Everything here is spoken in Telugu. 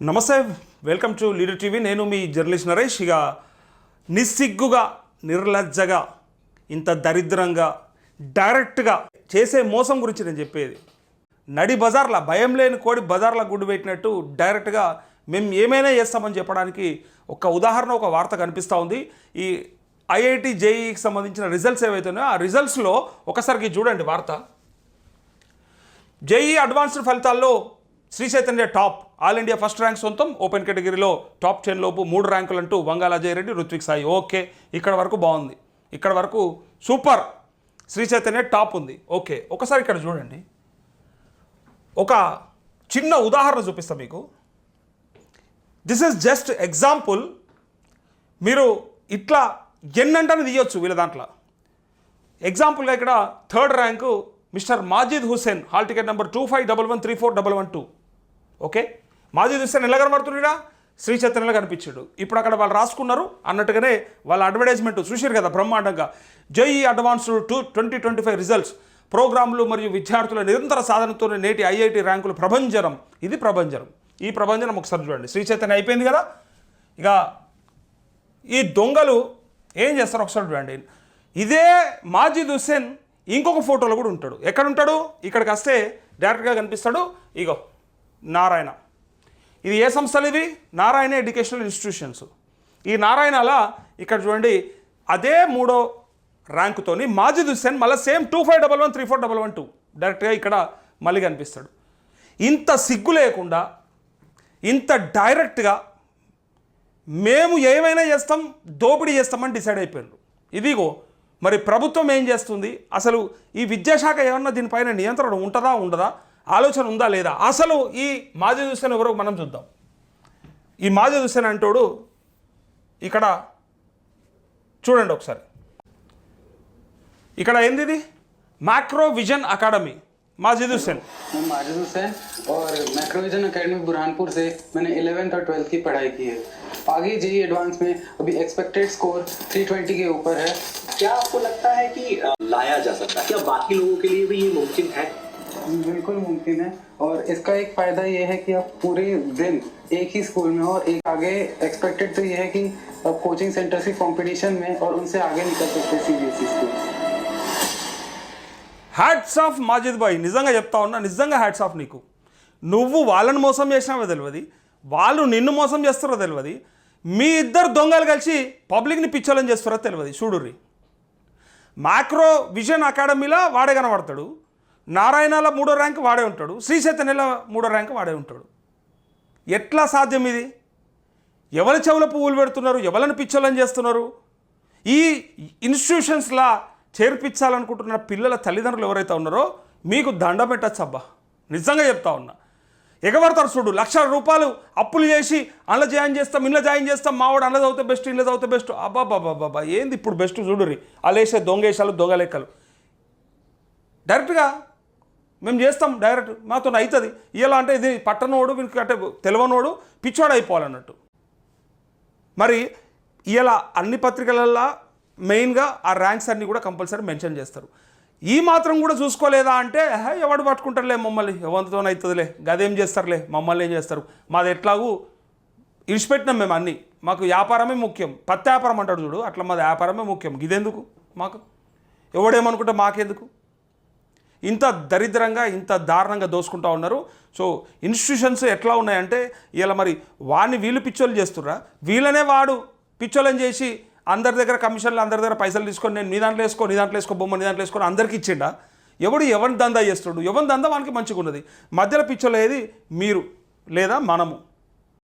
నమస్తే, వెల్కమ్ టు లీడర్ టీవీ. నేను మీ జర్నలిస్ట్ నరేష్. ఇక నిస్సిగ్గుగా, నిర్లజ్జగా, ఇంత దరిద్రంగా, డైరెక్ట్గా చేసే మోసం గురించి నేను చెప్పేది. నడి బజార్ల భయం లేని కోడి బజార్ల గుడ్డు పెట్టినట్టు డైరెక్ట్గా మేము ఏమైనా చేస్తామని చెప్పడానికి ఒక ఉదాహరణ, ఒక వార్త కనిపిస్తూ ఉంది. ఈ ఐఐటి జేఈకి సంబంధించిన రిజల్ట్స్ ఏవైతే ఉన్నాయో ఆ రిజల్ట్స్లో ఒకసారికి చూడండి వార్త. జేఈ అడ్వాన్స్డ్ ఫలితాల్లో Sri Chaitanya top, all India first rank సొంతం, ఓపెన్ కేటగిరీలో టాప్ 10 లోపు 3 ర్యాంకులు అంటూ వంగాల అజయ్ రెడ్డి, రుత్విక్ సాయి. ఓకే, ఇక్కడ వరకు బాగుంది, ఇక్కడ వరకు సూపర్. శ్రీ చైతన్య టాప్ ఉంది. ఓకే, ఒకసారి ఇక్కడ చూడండి. ఒక చిన్న ఉదాహరణ చూపిస్తాను మీకు. This is just example. మీరు ఇట్లా ఎన్నంటని తీయొచ్చు వీళ్ళ దాంట్లో. ఎగ్జాంపుల్గా ఇక్కడ 3rd rank mister Majid Hussain, hall ticket number 2511341112. Okay, Majid Hussain ఎలా కనబడుతున్నాడా? శ్రీ చైతన్యలో కనిపించాడు. ఇప్పుడు అక్కడ వాళ్ళు రాసుకున్నారు అన్నట్టుగానే వాళ్ళ అడ్వర్టైజ్మెంట్ చూసారు కదా బ్రహ్మాండంగా. జేఈ అడ్వాన్స్డ్ 2025 రిజల్ట్స్, ప్రోగ్రాంలు మరియు విద్యార్థుల నిరంతర సాధనతో నేటి ఐఐటి ర్యాంకులు ప్రభంజనం. ఇది ప్రభంజనం. ఈ ప్రభంజనం ఒకసారి చూడండి. శ్రీ చైతన్య అయిపోయింది కదా. ఇక ఈ దొంగలు ఏం చేస్తారు ఒకసారి చూడండి. ఇదే మాజిద్ హుస్సేన్ ఇంకొక ఫోటోలో కూడా ఉంటాడు. ఎక్కడ ఉంటాడు? ఇక్కడికి వస్తే డైరెక్ట్గా కనిపిస్తాడు. ఇగో నారాయణ. ఇది ఏ సంస్థలు? ఇవి నారాయణ ఎడ్యుకేషనల్ ఇన్స్టిట్యూషన్స్. ఈ నారాయణల ఇక్కడ చూడండి అదే 3వ ర్యాంకుతోని మాజిద్ హుస్సేన్ మళ్ళీ సేమ్ 2511341112 డైరెక్ట్గా ఇక్కడ మళ్ళీ కనిపిస్తాడు. ఇంత సిగ్గు లేకుండా, ఇంత డైరెక్ట్గా మేము ఏమైనా చేస్తాం, దోపిడీ చేస్తామని డిసైడ్ అయిపోయారు. ఇదిగో మరి ప్రభుత్వం ఏం చేస్తుంది? అసలు ఈ విద్యాశాఖ ఏమన్నా దీనిపైన నియంత్రణ ఉంటుందా ఉండదా, ఆలోచన ఉందా లేదా? అసలు ఈ మాజిద్ హుస్సేన్ ఎవరో మనం చూద్దాం. ఈ మాజిద్ హుస్సేన్ అంటోడు ఇక్కడ చూడండి ఒకసారి. ఇక్కడ ఏంది? ఇది macro vision academy. Majid Hussain. मैं माजिद हुसैन और मैक्रोविजन एकेडमी बुरहानपुर से मैंने 11th और 12th की पढ़ाई की है। आगे जेई एडवांस में अभी एक्सपेक्टेड स्कोर 320 के ऊपर है। क्या आपको लगता है कि लाया जा सकता है? क्या बाकी लोगों के लिए भी ये मुमकिन है? बिल्कुल मुमकिन है। और इसका एक फ़ायदा ये है कि आप पूरे दिन एक ही स्कूल में हो और एक आगे एक्सपेक्टेड तो ये है कि आप कोचिंग सेंटर से कॉम्पिटिशन में और उनसे आगे निकल सकते हैं CBSE school. Hats off Majid bhai, నిజంగా చెప్తా ఉన్నా, నిజంగా హ్యాట్స్ ఆఫ్ నీకు. నువ్వు వాళ్ళని మోసం చేసినావో తెలియదు, వాళ్ళు నిన్ను మోసం చేస్తారో తెలియదు, మీ ఇద్దరు దొంగలు కలిసి పబ్లిక్ని పిచ్చోలని చేస్తారో తెలియదు. చూడుర్రి, మ్యాక్రో విజన్ అకాడమీలో వాడే కనబడతాడు, నారాయణలో 3వ ర్యాంక్ వాడే ఉంటాడు, శ్రీ చైతన్యలో 3వ ర్యాంక్ వాడే ఉంటాడు. ఎట్లా సాధ్యం ఇది? ఎవరి చెవుల పువ్వులు పెడుతున్నారు, ఎవరిని పిచ్చోలని చేస్తున్నారు? ఈ ఇన్స్టిట్యూషన్స్లా చేర్పించాలనుకుంటున్న పిల్లల తల్లిదండ్రులు ఎవరైతే ఉన్నారో మీకు దండ పెట్టచ్చు అబ్బా. నిజంగా చెప్తా ఉన్నా. ఎగబడతారు చూడు, ₹1,00,000 అప్పులు చేసి అందులో జాయిన్ చేస్తాం, ఇంట్లో జాయిన్ చేస్తాం, మావాడు అందులో చదివితే బెస్ట్, ఇంట్లో చదివితే బెస్ట్. అబ్బాబాబాబా ఏంది ఇప్పుడు బెస్ట్? చూడుర్రి వాళ్ళు వేసే దొంగేశాలు, దొంగ లెక్కలు. డైరెక్ట్గా మేము చేస్తాం, డైరెక్ట్ మాతో అవుతుంది. ఇలా అంటే ఇది పట్టనోడు, వీనికి అంటే తెలవనోడు పిచ్చోడు అయిపోవాలన్నట్టు. మరి ఇలా అన్ని పత్రికలల్లో మెయిన్గా ఆ ర్యాంక్స్ అన్నీ కూడా కంపల్సరీ మెన్షన్ చేస్తారు. ఈ మాత్రం కూడా చూసుకోలేదా అంటే ఎవడు పట్టుకుంటారులే మమ్మల్ని, ఎవరితో అవుతుందిలే, గదేం చేస్తారులే, మమ్మల్ని ఏం చేస్తారు, మాది ఎట్లాగూ ఇడిచిపెట్టినాం మేము అన్నీ, మాకు వ్యాపారమే ముఖ్యం, పత్తి వ్యాపారం అంటాడు చూడు, అట్లా మాది వ్యాపారమే ముఖ్యం, ఇదెందుకు మాకు, ఎవడేమనుకుంటే మాకెందుకు? ఇంత దరిద్రంగా, ఇంత దారుణంగా దోసుకుంటూ ఉన్నారు. సో ఇన్స్టిట్యూషన్స్ ఎట్లా ఉన్నాయంటే ఇలా మరి వాడిని వీళ్ళు పిచ్చోళ్ళు చేస్తుర్రా, వీళ్ళనే వాడు పిచ్చోళ్ళని చేసి అందరి దగ్గర కమిషన్లు, అందరి దగ్గర పైసలు తీసుకొని నేను నీ దాంట్లో వేసుకో, నీ దాంట్లో వేసుకో, బొమ్మ నీ దాంట్లో వేసుకొని అందరికీ ఇచ్చిండా? ఎవరిని దందా చేస్తుడు? ఎవరి దందా వానికి మంచిగా ఉన్నది. మధ్యలో పిచ్చోళ్ళు ఏది? మీరు లేదా మనము.